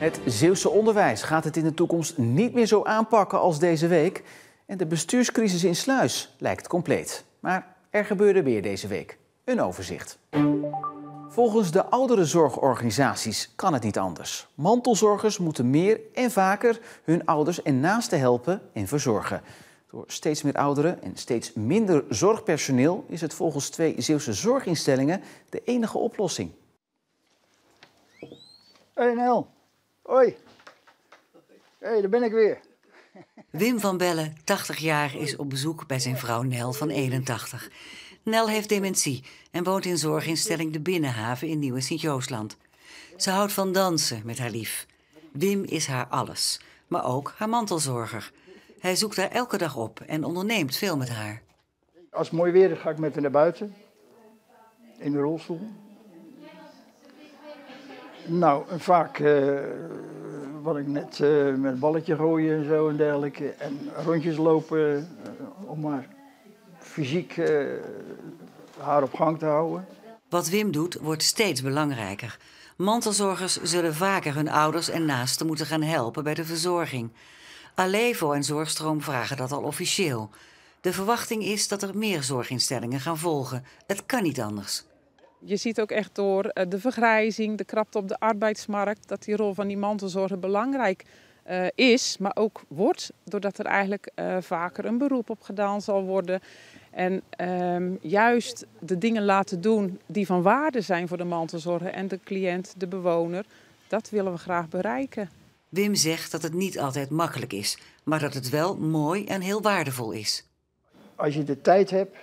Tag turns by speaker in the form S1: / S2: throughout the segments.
S1: Het Zeeuwse onderwijs gaat het in de toekomst niet meer zo aanpakken als deze week. En de bestuurscrisis in Sluis lijkt compleet. Maar er gebeurde weer deze week. Een overzicht. Volgens de ouderenzorgorganisaties kan het niet anders. Mantelzorgers moeten meer en vaker hun ouders en naasten helpen en verzorgen. Door steeds meer ouderen en steeds minder zorgpersoneel is het volgens 2 Zeeuwse zorginstellingen de enige oplossing.
S2: Hey Nel, hoi. Hey, daar ben ik weer.
S3: Wim van Bellen, 80 jaar, is op bezoek bij zijn vrouw Nel van 81. Nel heeft dementie en woont in zorginstelling De Binnenhaven in Nieuwe Sint-Joosland. Ze houdt van dansen met haar lief. Wim is haar alles, maar ook haar mantelzorger. Hij zoekt haar elke dag op en onderneemt veel met haar.
S2: Als het mooi weer is, ga ik met haar naar buiten. In de rolstoel. Nou, vaak wat ik net met een balletje gooien en zo en dergelijke. En rondjes lopen om maar fysiek haar op gang te houden.
S3: Wat Wim doet, wordt steeds belangrijker. Mantelzorgers zullen vaker hun ouders en naasten moeten gaan helpen bij de verzorging. Alevo en Zorgstroom vragen dat al officieel. De verwachting is dat er meer zorginstellingen gaan volgen. Het kan niet anders.
S4: Je ziet ook echt door de vergrijzing, de krapte op de arbeidsmarkt, dat die rol van die mantelzorger belangrijk is, maar ook wordt, doordat er eigenlijk vaker een beroep op gedaan zal worden. En juist de dingen laten doen die van waarde zijn voor de mantelzorger en de cliënt, de bewoner, dat willen we graag bereiken.
S3: Wim zegt dat het niet altijd makkelijk is, maar dat het wel mooi en heel waardevol is.
S2: Als je de tijd hebt,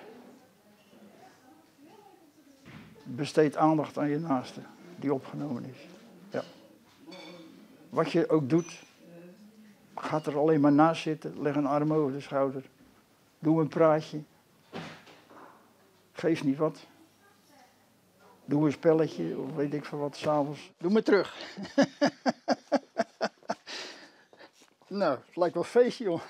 S2: besteed aandacht aan je naaste die opgenomen is. Ja. Wat je ook doet, gaat er alleen maar naast zitten, leg een arm over de schouder, doe een praatje, geef niet wat, doe een spelletje of weet ik veel wat, 's avonds. Doe me terug. Nou, het lijkt wel een feestje, joh.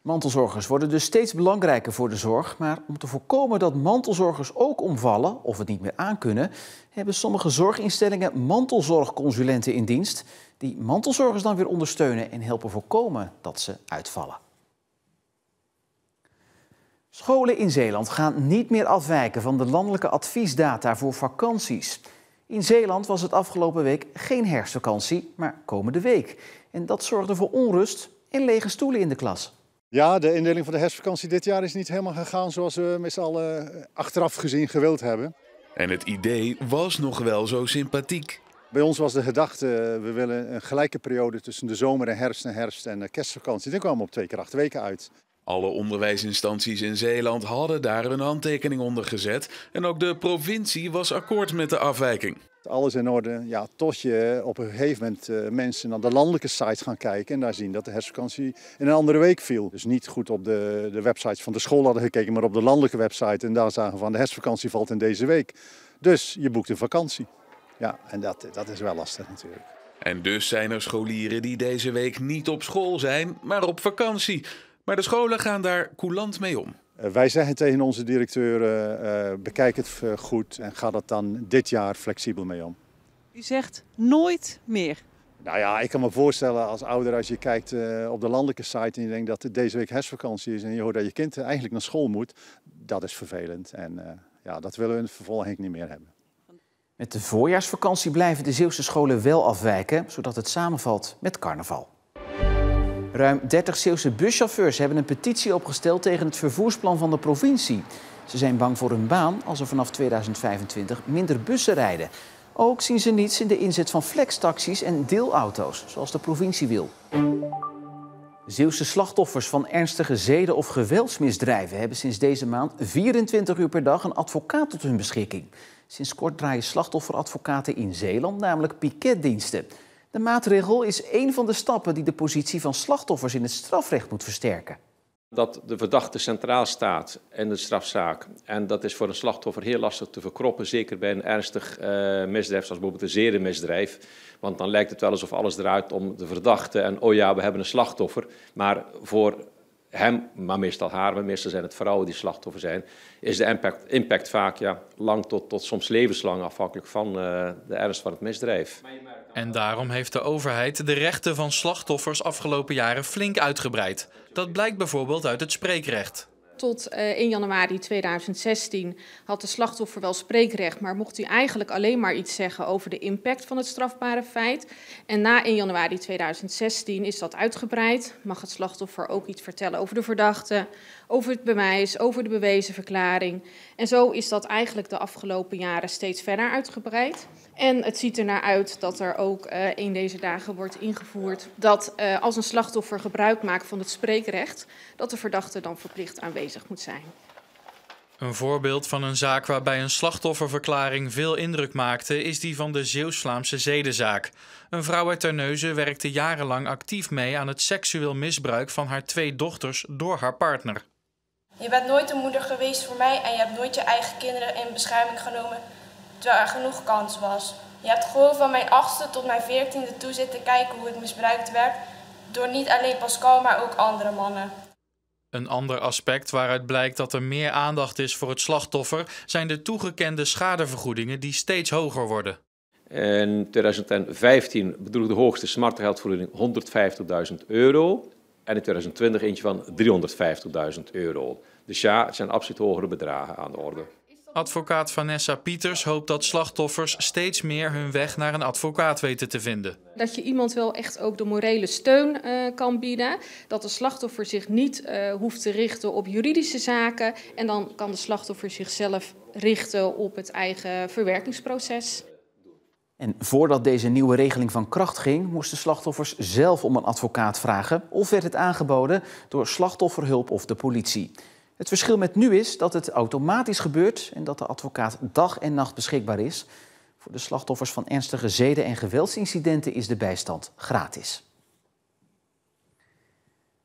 S1: Mantelzorgers worden dus steeds belangrijker voor de zorg. Maar om te voorkomen dat mantelzorgers ook omvallen of het niet meer aankunnen, hebben sommige zorginstellingen mantelzorgconsulenten in dienst die mantelzorgers dan weer ondersteunen en helpen voorkomen dat ze uitvallen. Scholen in Zeeland gaan niet meer afwijken van de landelijke adviesdata voor vakanties. In Zeeland was het afgelopen week geen herfstvakantie, maar komende week. En dat zorgde voor onrust en lege stoelen in de klas.
S5: Ja, de indeling van de herfstvakantie dit jaar is niet helemaal gegaan zoals we met z'n allen achteraf gezien gewild hebben.
S6: En het idee was nog wel zo sympathiek.
S5: Bij ons was de gedachte, we willen een gelijke periode tussen de zomer en herfst en kerstvakantie. Dan kwamen we op 2 keer 8 weken uit.
S6: Alle onderwijsinstanties in Zeeland hadden daar een handtekening onder gezet. En ook de provincie was akkoord met de afwijking.
S5: Alles in orde, ja, tot je op een gegeven moment mensen naar de landelijke sites gaan kijken en daar zien dat de herfstvakantie in een andere week viel. Dus niet goed op de websites van de school hadden gekeken, maar op de landelijke website en daar zagen van de herfstvakantie valt in deze week. Dus je boekt een vakantie. Ja, en dat is wel lastig natuurlijk.
S6: En dus zijn er scholieren die deze week niet op school zijn, maar op vakantie. Maar de scholen gaan daar coulant mee om.
S5: Wij zeggen tegen onze directeur, bekijk het goed en ga dat dan dit jaar flexibel mee om.
S7: U zegt nooit meer.
S5: Nou ja, ik kan me voorstellen als ouder als je kijkt op de landelijke site en je denkt dat het deze week herfstvakantie is en je hoort dat je kind eigenlijk naar school moet. Dat is vervelend en ja, dat willen we in het vervolg niet meer hebben.
S1: Met de voorjaarsvakantie blijven de Zeeuwse scholen wel afwijken, zodat het samenvalt met carnaval. Ruim 30 Zeeuwse buschauffeurs hebben een petitie opgesteld tegen het vervoersplan van de provincie. Ze zijn bang voor hun baan als er vanaf 2025 minder bussen rijden. Ook zien ze niets in de inzet van flextaxis en deelauto's, zoals de provincie wil. Zeeuwse slachtoffers van ernstige zeden- of geweldsmisdrijven hebben sinds deze maand 24 uur per dag een advocaat tot hun beschikking. Sinds kort draaien slachtofferadvocaten in Zeeland namelijk piketdiensten. De maatregel is één van de stappen die de positie van slachtoffers in het strafrecht moet versterken.
S8: Dat de verdachte centraal staat in de strafzaak. En dat is voor een slachtoffer heel lastig te verkroppen, zeker bij een ernstig misdrijf, zoals bijvoorbeeld een zedenmisdrijf. Want dan lijkt het wel alsof alles draait om de verdachte en oh ja, we hebben een slachtoffer. Maar voor hem, maar meestal haar, maar meestal zijn het vrouwen die slachtoffer zijn, is de impact vaak lang tot soms levenslang afhankelijk van de ernst van het misdrijf.
S9: En daarom heeft de overheid de rechten van slachtoffers afgelopen jaren flink uitgebreid. Dat blijkt bijvoorbeeld uit het spreekrecht.
S10: Tot 1 januari 2016 had de slachtoffer wel spreekrecht, maar mocht hij eigenlijk alleen maar iets zeggen over de impact van het strafbare feit. En na 1 januari 2016 is dat uitgebreid. Mag het slachtoffer ook iets vertellen over de verdachte, over het bewijs, over de bewezen verklaring. En zo is dat eigenlijk de afgelopen jaren steeds verder uitgebreid. En het ziet ernaar uit dat er ook in deze dagen wordt ingevoerd dat als een slachtoffer gebruik maakt van het spreekrecht, dat de verdachte dan verplicht aanwezig moet zijn.
S9: Een voorbeeld van een zaak waarbij een slachtofferverklaring veel indruk maakte is die van de Zeeuws-Vlaamse zedenzaak. Een vrouw uit Terneuzen werkte jarenlang actief mee aan het seksueel misbruik van haar 2 dochters door haar partner.
S11: Je bent nooit een moeder geweest voor mij en je hebt nooit je eigen kinderen in bescherming genomen terwijl er genoeg kans was. Je hebt gewoon van mijn 8e tot mijn 14e toe zitten kijken hoe het misbruikt werd door niet alleen Pascal, maar ook andere mannen.
S9: Een ander aspect waaruit blijkt dat er meer aandacht is voor het slachtoffer zijn de toegekende schadevergoedingen die steeds hoger worden.
S8: In 2015 bedroeg de hoogste smartengeldvergoeding €150.000 en in 2020 eentje van €350.000. Dus ja, het zijn absoluut hogere bedragen aan de orde.
S9: Advocaat Vanessa Pieters hoopt dat slachtoffers steeds meer hun weg naar een advocaat weten te vinden.
S10: Dat je iemand wel echt ook de morele steun kan bieden. Dat de slachtoffer zich niet hoeft te richten op juridische zaken. En dan kan de slachtoffer zichzelf richten op het eigen verwerkingsproces.
S1: En voordat deze nieuwe regeling van kracht ging, moesten slachtoffers zelf om een advocaat vragen of werd het aangeboden door slachtofferhulp of de politie. Het verschil met nu is dat het automatisch gebeurt en dat de advocaat dag en nacht beschikbaar is. Voor de slachtoffers van ernstige zeden- en geweldsincidenten is de bijstand gratis.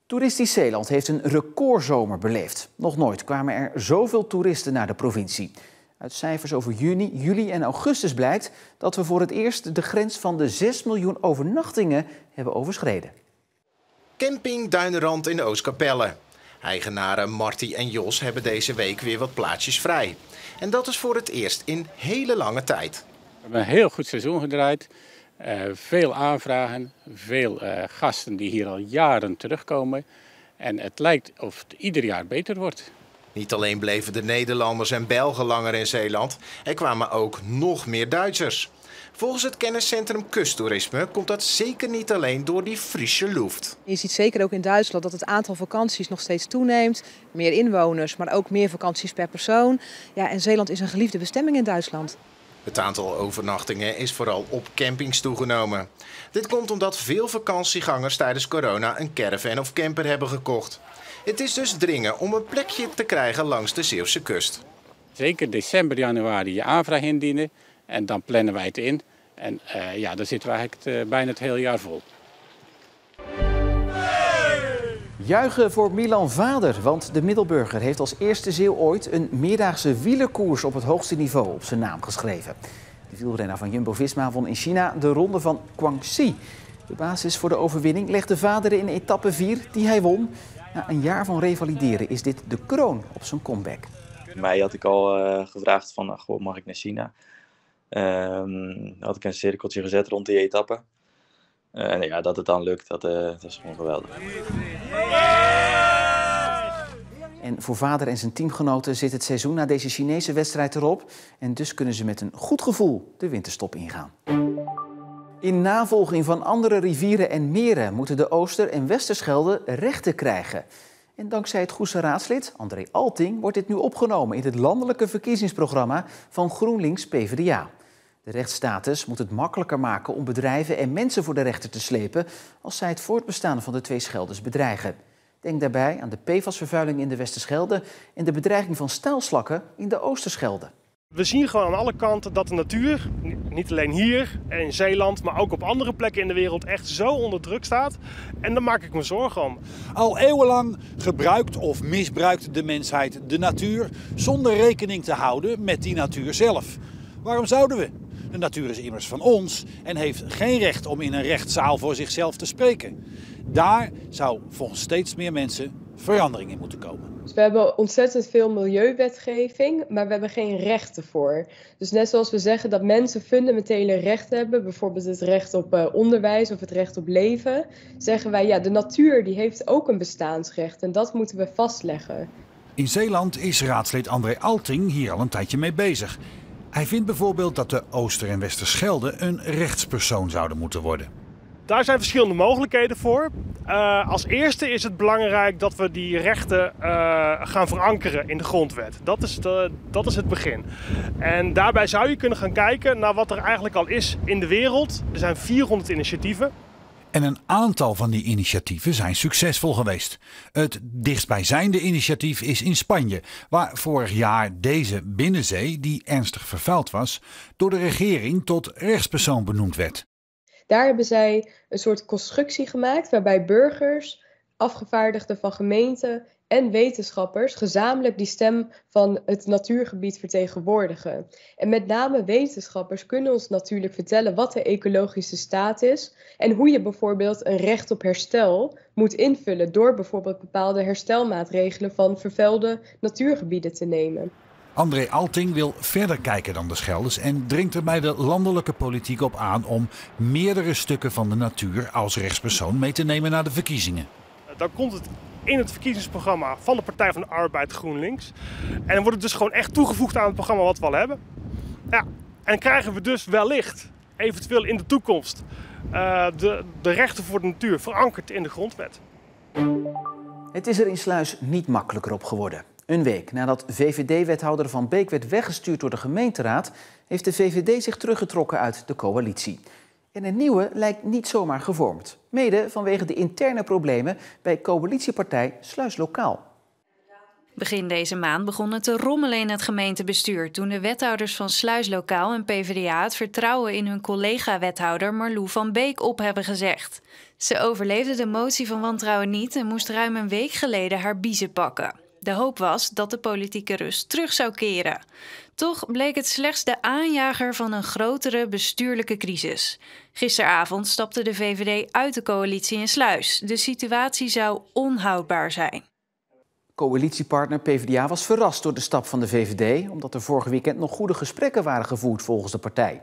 S1: Toeristisch Zeeland heeft een recordzomer beleefd. Nog nooit kwamen er zoveel toeristen naar de provincie. Uit cijfers over juni, juli en augustus blijkt dat we voor het eerst de grens van de 6 miljoen overnachtingen hebben overschreden.
S12: Camping Duinerand in Oostkapelle. Eigenaren Marty en Jos hebben deze week weer wat plaatsjes vrij. En dat is voor het eerst in hele lange tijd.
S13: We hebben een heel goed seizoen gedraaid. Veel aanvragen, veel gasten die hier al jaren terugkomen. En het lijkt of het ieder jaar beter wordt.
S12: Niet alleen bleven de Nederlanders en Belgen langer in Zeeland, er kwamen ook nog meer Duitsers. Volgens het kenniscentrum Kusttoerisme komt dat zeker niet alleen door die Friese lucht.
S14: Je ziet zeker ook in Duitsland dat het aantal vakanties nog steeds toeneemt. Meer inwoners, maar ook meer vakanties per persoon. Ja, en Zeeland is een geliefde bestemming in Duitsland.
S12: Het aantal overnachtingen is vooral op campings toegenomen. Dit komt omdat veel vakantiegangers tijdens corona een caravan of camper hebben gekocht. Het is dus dringen om een plekje te krijgen langs de Zeeuwse kust.
S13: Zeker december, januari je aanvraag indienen en dan plannen wij het in. En dan zitten we eigenlijk bijna het hele jaar vol.
S1: Juichen voor Milan Vader, want de Middelburger heeft als eerste Zeeuw ooit een meerdaagse wielerkoers op het hoogste niveau op zijn naam geschreven. De wielrenner van Jumbo-Visma won in China de ronde van Guangxi. De basis voor de overwinning legde Vader in etappe 4 die hij won. Na een jaar van revalideren is dit de kroon op zijn comeback.
S15: In mei had ik al gevraagd van, mag ik naar China? Had ik een cirkeltje gezet rond die etappe. En ja, dat het dan lukt, dat is gewoon geweldig.
S1: En voor Vader en zijn teamgenoten zit het seizoen na deze Chinese wedstrijd erop. En dus kunnen ze met een goed gevoel de winterstop ingaan. In navolging van andere rivieren en meren moeten de Ooster- en Westerschelde rechten krijgen. En dankzij het Goese raadslid André Alting wordt dit nu opgenomen in het landelijke verkiezingsprogramma van GroenLinks PvdA. De rechtsstatus moet het makkelijker maken om bedrijven en mensen voor de rechter te slepen als zij het voortbestaan van de twee Schelders bedreigen. Denk daarbij aan de PFAS-vervuiling in de Westerschelde en de bedreiging van staalslakken in de Oosterschelde.
S16: We zien gewoon aan alle kanten dat de natuur, niet alleen hier en in Zeeland, maar ook op andere plekken in de wereld echt zo onder druk staat. En daar maak ik me zorgen om.
S17: Al eeuwenlang gebruikt of misbruikt de mensheid de natuur zonder rekening te houden met die natuur zelf. Waarom zouden we? De natuur is immers van ons en heeft geen recht om in een rechtszaal voor zichzelf te spreken. Daar zou volgens steeds meer mensen verandering in moeten komen.
S18: Dus we hebben ontzettend veel milieuwetgeving, maar we hebben geen rechten voor. Dus net zoals we zeggen dat mensen fundamentele rechten hebben, bijvoorbeeld het recht op onderwijs of het recht op leven, zeggen wij ja, de natuur die heeft ook een bestaansrecht en dat moeten we vastleggen.
S17: In Zeeland is raadslid André Alting hier al een tijdje mee bezig. Hij vindt bijvoorbeeld dat de Ooster- en Westerschelde een rechtspersoon zouden moeten worden.
S16: Daar zijn verschillende mogelijkheden voor. Als eerste is het belangrijk dat we die rechten gaan verankeren in de grondwet. Dat is het begin. En daarbij zou je kunnen gaan kijken naar wat er eigenlijk al is in de wereld. Er zijn 400 initiatieven.
S17: En een aantal van die initiatieven zijn succesvol geweest. Het dichtstbijzijnde initiatief is in Spanje, waar vorig jaar deze binnenzee, die ernstig vervuild was, door de regering tot rechtspersoon benoemd werd.
S18: Daar hebben zij een soort constructie gemaakt waarbij burgers, afgevaardigden van gemeenten en wetenschappers gezamenlijk die stem van het natuurgebied vertegenwoordigen. En met name wetenschappers kunnen ons natuurlijk vertellen wat de ecologische staat is en hoe je bijvoorbeeld een recht op herstel moet invullen door bijvoorbeeld bepaalde herstelmaatregelen van vervuilde natuurgebieden te nemen.
S17: André Alting wil verder kijken dan de Schelders en dringt er bij de landelijke politiek op aan om meerdere stukken van de natuur als rechtspersoon mee te nemen naar de verkiezingen.
S16: Dan komt het in het verkiezingsprogramma van de Partij van de Arbeid GroenLinks. En dan wordt het dus gewoon echt toegevoegd aan het programma wat we al hebben. Ja, en krijgen we dus wellicht, eventueel in de toekomst, de rechten voor de natuur verankerd in de grondwet.
S1: Het is er in Sluis niet makkelijker op geworden. Een week nadat VVD-wethouder Van Beek werd weggestuurd door de gemeenteraad, heeft de VVD zich teruggetrokken uit de coalitie. En een nieuwe lijkt niet zomaar gevormd. Mede vanwege de interne problemen bij coalitiepartij Sluis Lokaal.
S19: Begin deze maand begon het te rommelen in het gemeentebestuur toen de wethouders van Sluis Lokaal en PvdA het vertrouwen in hun collega-wethouder Marlou van Beek op hebben gezegd. Ze overleefde de motie van wantrouwen niet en moest ruim een week geleden haar biezen pakken. De hoop was dat de politieke rust terug zou keren. Toch bleek het slechts de aanjager van een grotere bestuurlijke crisis. Gisteravond stapte de VVD uit de coalitie in Sluis. De situatie zou onhoudbaar zijn.
S1: Coalitiepartner PvdA was verrast door de stap van de VVD, omdat er vorige weekend nog goede gesprekken waren gevoerd volgens de partij.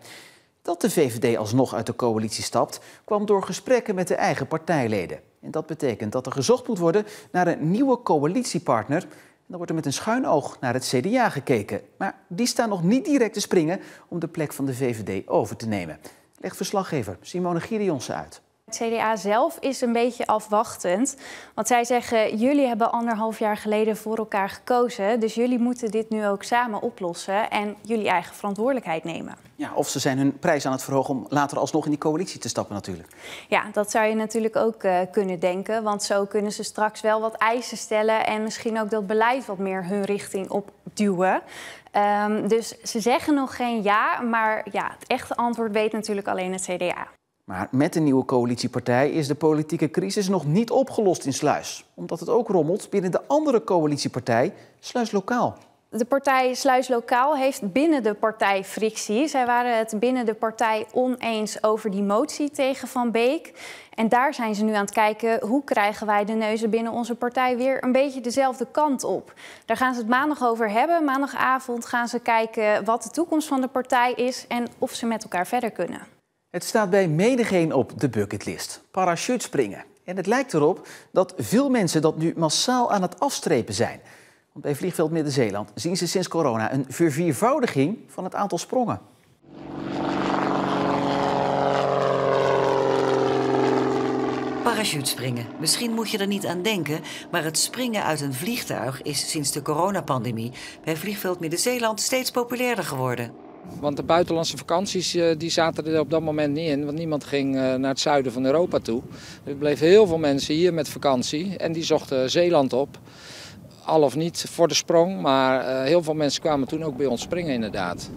S1: Dat de VVD alsnog uit de coalitie stapt, kwam door gesprekken met de eigen partijleden. En dat betekent dat er gezocht moet worden naar een nieuwe coalitiepartner. En dan wordt er met een schuin oog naar het CDA gekeken. Maar die staan nog niet direct te springen om de plek van de VVD over te nemen. Legt verslaggever Simone Gideonse uit.
S20: Het CDA zelf is een beetje afwachtend. Want zij zeggen, jullie hebben 1,5 jaar geleden voor elkaar gekozen. Dus jullie moeten dit nu ook samen oplossen en jullie eigen verantwoordelijkheid nemen.
S1: Ja, of ze zijn hun prijs aan het verhogen om later alsnog in die coalitie te stappen natuurlijk.
S20: Ja, dat zou je natuurlijk ook kunnen denken. Want zo kunnen ze straks wel wat eisen stellen en misschien ook dat beleid wat meer hun richting opduwen. Dus ze zeggen nog geen ja, maar ja, het echte antwoord weet natuurlijk alleen het CDA.
S1: Maar met de nieuwe coalitiepartij is de politieke crisis nog niet opgelost in Sluis. Omdat het ook rommelt binnen de andere coalitiepartij, Sluis Lokaal.
S20: De partij Sluis Lokaal heeft binnen de partij frictie. Zij waren het binnen de partij oneens over die motie tegen Van Beek. En daar zijn ze nu aan het kijken, hoe krijgen wij de neuzen binnen onze partij weer een beetje dezelfde kant op. Daar gaan ze het maandag over hebben. Maandagavond gaan ze kijken wat de toekomst van de partij is en of ze met elkaar verder kunnen.
S1: Het staat bij menigeen op de bucketlist. Parachutespringen. En het lijkt erop dat veel mensen dat nu massaal aan het afstrepen zijn. Want bij Vliegveld Midden-Zeeland zien ze sinds corona een verviervoudiging van het aantal sprongen.
S3: Parachutespringen. Misschien moet je er niet aan denken, maar het springen uit een vliegtuig is sinds de coronapandemie bij Vliegveld Midden-Zeeland steeds populairder geworden.
S21: Want de buitenlandse vakanties die zaten er op dat moment niet in, want niemand ging naar het zuiden van Europa toe. Er bleven heel veel mensen hier met vakantie en die zochten Zeeland op. Al of niet voor de sprong, maar heel veel mensen kwamen toen ook bij ons springen inderdaad.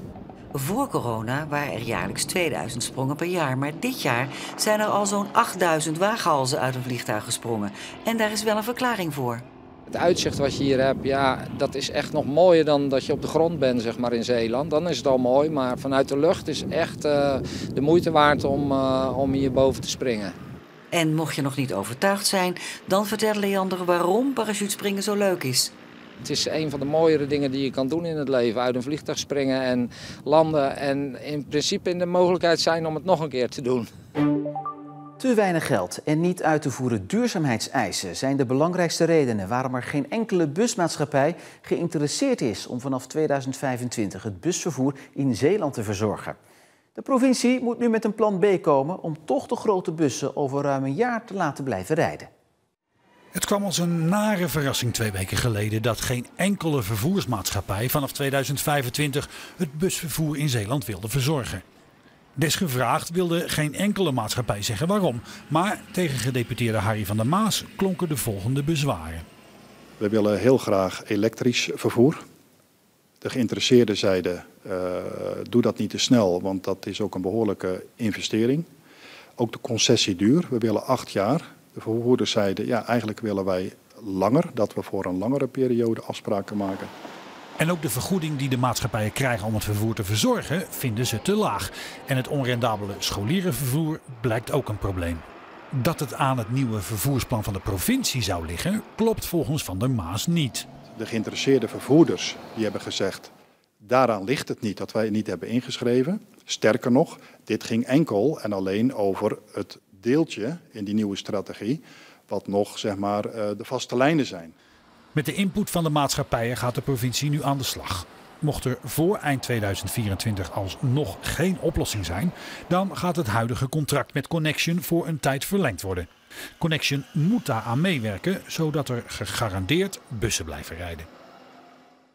S3: Voor corona waren er jaarlijks 2000 sprongen per jaar, maar dit jaar zijn er al zo'n 8000 waaghalzen uit een vliegtuig gesprongen. En daar is wel een verklaring voor.
S21: Het uitzicht wat je hier hebt, ja, dat is echt nog mooier dan dat je op de grond bent, zeg maar, in Zeeland. Dan is het al mooi, maar vanuit de lucht is echt de moeite waard om hierboven te springen.
S3: En mocht je nog niet overtuigd zijn, dan vertelt Leander waarom parachutespringen zo leuk is.
S21: Het is een van de mooiere dingen die je kan doen in het leven. Uit een vliegtuig springen en landen en in principe in de mogelijkheid zijn om het nog een keer te doen.
S1: Te weinig geld en niet uit te voeren duurzaamheidseisen zijn de belangrijkste redenen waarom er geen enkele busmaatschappij geïnteresseerd is om vanaf 2025 het busvervoer in Zeeland te verzorgen. De provincie moet nu met een plan B komen om toch de grote bussen over ruim een jaar te laten blijven rijden.
S17: Het kwam als een nare verrassing 2 weken geleden dat geen enkele vervoersmaatschappij vanaf 2025 het busvervoer in Zeeland wilde verzorgen. Desgevraagd wilde geen enkele maatschappij zeggen waarom, maar tegen gedeputeerde Harry van der Maas klonken de volgende bezwaren.
S5: We willen heel graag elektrisch vervoer. De geïnteresseerden zeiden, doe dat niet te snel, want dat is ook een behoorlijke investering. Ook de concessie duur, we willen 8 jaar. De vervoerders zeiden, ja, eigenlijk willen wij langer, dat we voor een langere periode afspraken maken.
S17: En ook de vergoeding die de maatschappijen krijgen om het vervoer te verzorgen, vinden ze te laag. En het onrendabele scholierenvervoer blijkt ook een probleem. Dat het aan het nieuwe vervoersplan van de provincie zou liggen, klopt volgens Van der Maas niet.
S5: De geïnteresseerde vervoerders die hebben gezegd, daaraan ligt het niet dat wij het niet hebben ingeschreven. Sterker nog, dit ging enkel en alleen over het deeltje in die nieuwe strategie, wat nog zeg maar de vaste lijnen zijn.
S17: Met de input van de maatschappijen gaat de provincie nu aan de slag. Mocht er voor eind 2024 alsnog geen oplossing zijn, dan gaat het huidige contract met Connection voor een tijd verlengd worden. Connection moet daaraan meewerken, zodat er gegarandeerd bussen blijven rijden.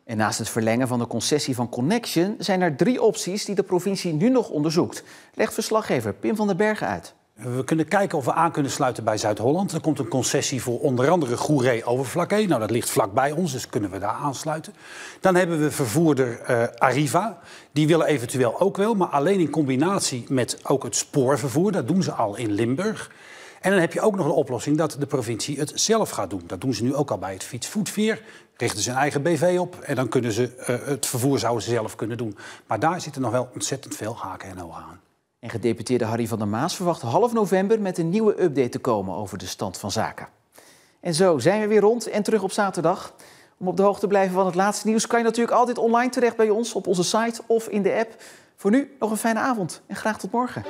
S1: En naast het verlengen van de concessie van Connection zijn er 3 opties die de provincie nu nog onderzoekt. Legt verslaggever Pim van den Bergen uit.
S4: We kunnen kijken of we aan kunnen sluiten bij Zuid-Holland. Er komt een concessie voor onder andere Goeree-Overflakkee. Nou, dat ligt vlakbij ons, dus kunnen we daar aansluiten. Dan hebben we vervoerder Arriva. Die willen eventueel ook wel, maar alleen in combinatie met ook het spoorvervoer. Dat doen ze al in Limburg. En dan heb je ook nog een oplossing dat de provincie het zelf gaat doen. Dat doen ze nu ook al bij het fietsvoetveer. Richten ze een eigen BV op en dan kunnen ze het vervoer zouden ze zelf kunnen doen. Maar daar zitten nog wel ontzettend veel haken en ogen aan.
S1: En gedeputeerde Harry van der Maas verwacht half november met een nieuwe update te komen over de stand van zaken. En zo zijn we weer rond en terug op zaterdag. Om op de hoogte te blijven van het laatste nieuws kan je natuurlijk altijd online terecht bij ons op onze site of in de app. Voor nu nog een fijne avond en graag tot morgen.